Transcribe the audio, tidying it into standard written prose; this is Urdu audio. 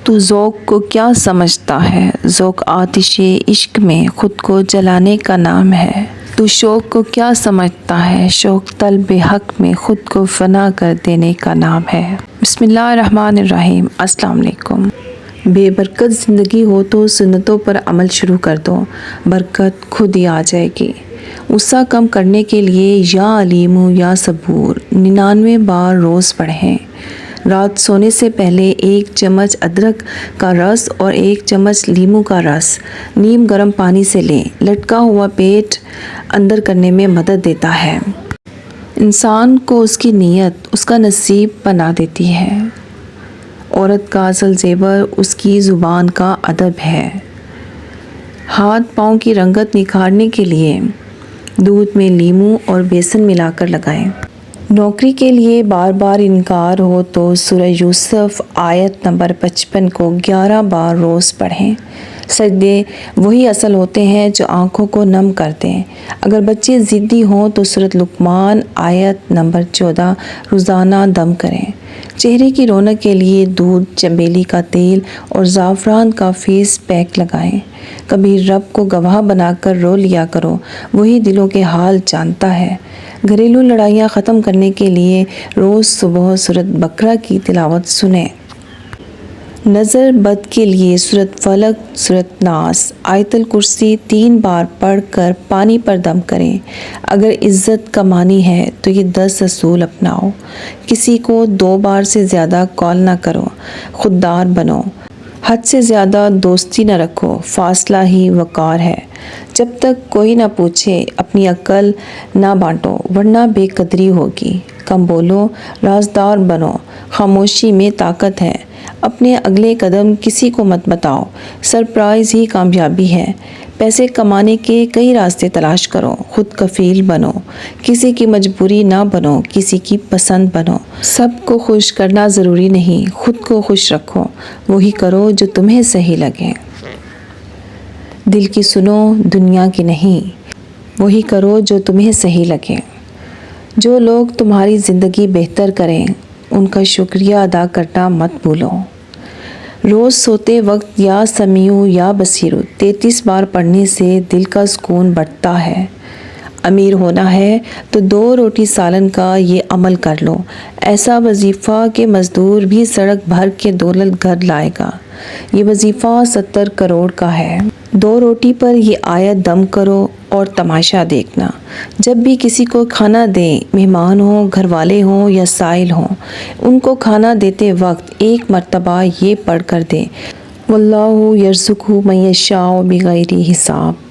تو ذوق کو کیا سمجھتا ہے؟ ذوق آتش عشق میں خود کو جلانے کا نام ہے۔ تو شوق کو کیا سمجھتا ہے؟ شوق طلب حق میں خود کو فنا کر دینے کا نام ہے۔ بسم اللہ الرحمن الرحیم۔ السلام علیکم۔ بے برکت زندگی ہو تو سنتوں پر عمل شروع کر دو، برکت خود ہی آ جائے گی۔ غصہ کم کرنے کے لیے یا علیم یا صبور 99 بار روز پڑھیں۔ رات سونے سے پہلے 1 چمچ ادرک کا رس اور 1 چمچ لیموں کا رس نیم گرم پانی سے لیں۔ لٹکا ہوا پیٹ اندر کرنے میں مدد دیتا ہے۔ انسان کو اس کی نیت اس کا نصیب بنا دیتی ہے۔ عورت کا اصل زیور اس کی زبان کا ادب ہے۔ ہاتھ پاؤں کی رنگت نکھارنے کے لیے دودھ میں لیموں اور بیسن ملا کر لگائیں۔ نوکری کے لیے بار بار انکار ہو تو سورہ یوسف آیت نمبر 55 کو 11 بار روز پڑھیں۔ سجدے وہی اصل ہوتے ہیں جو آنکھوں کو نم کرتے ہیں۔ اگر بچے ضدی ہوں تو سورۃ لقمان آیت نمبر 14 روزانہ دم کریں۔ چہرے کی رونق کے لیے دودھ، چمیلی کا تیل اور زعفران کا فیس پیک لگائیں۔ کبھی رب کو گواہ بنا کر رو لیا کرو، وہی دلوں کے حال جانتا ہے۔ گھریلو لڑائیاں ختم کرنے کے لیے روز صبح سورۃ بقرہ کی تلاوت سنیں۔ نظر بد کے لیے سورۃ فلق، سورۃ ناس، آیت الکرسی 3 بار پڑھ کر پانی پر دم کریں۔ اگر عزت کمانی ہے تو یہ 10 اصول اپناؤ۔ کسی کو 2 بار سے زیادہ کال نہ کرو، خوددار بنو۔ حد سے زیادہ دوستی نہ رکھو، فاصلہ ہی وقار ہے۔ جب تک کوئی نہ پوچھے اپنی عقل نہ بانٹو ورنہ بے قدری ہوگی۔ کم بولو، رازدار بنو، خاموشی میں طاقت ہے۔ اپنے اگلے قدم کسی کو مت بتاؤ، سرپرائز ہی کامیابی ہے۔ پیسے کمانے کے کئی راستے تلاش کرو، خود کفیل بنو۔ کسی کی مجبوری نہ بنو، کسی کی پسند بنو۔ سب کو خوش کرنا ضروری نہیں، خود کو خوش رکھو، وہی کرو جو تمہیں صحیح لگے۔ دل کی سنو، دنیا کی نہیں، وہی کرو جو تمہیں صحیح لگے۔ جو لوگ تمہاری زندگی بہتر کریں ان کا شکریہ ادا کرنا مت بھولو۔ روز سوتے وقت یا سمیع یا بصیر 33 بار پڑھنے سے دل کا سکون بڑھتا ہے۔ امیر ہونا ہے تو 2 روٹی سالن کا یہ عمل کر لو، ایسا وظیفہ کہ مزدور بھی سڑک بھر کے دولت گھر لائے گا۔ یہ وظیفہ 70 کروڑ کا ہے۔ 2 روٹی پر یہ آیت دم کرو اور تماشا دیکھنا۔ جب بھی کسی کو کھانا دیں، مہمان ہوں، گھر والے ہوں یا سائل ہوں، ان کو کھانا دیتے وقت 1 مرتبہ یہ پڑھ کر دیں، واللہ یرزق من یشاء بغیر حساب۔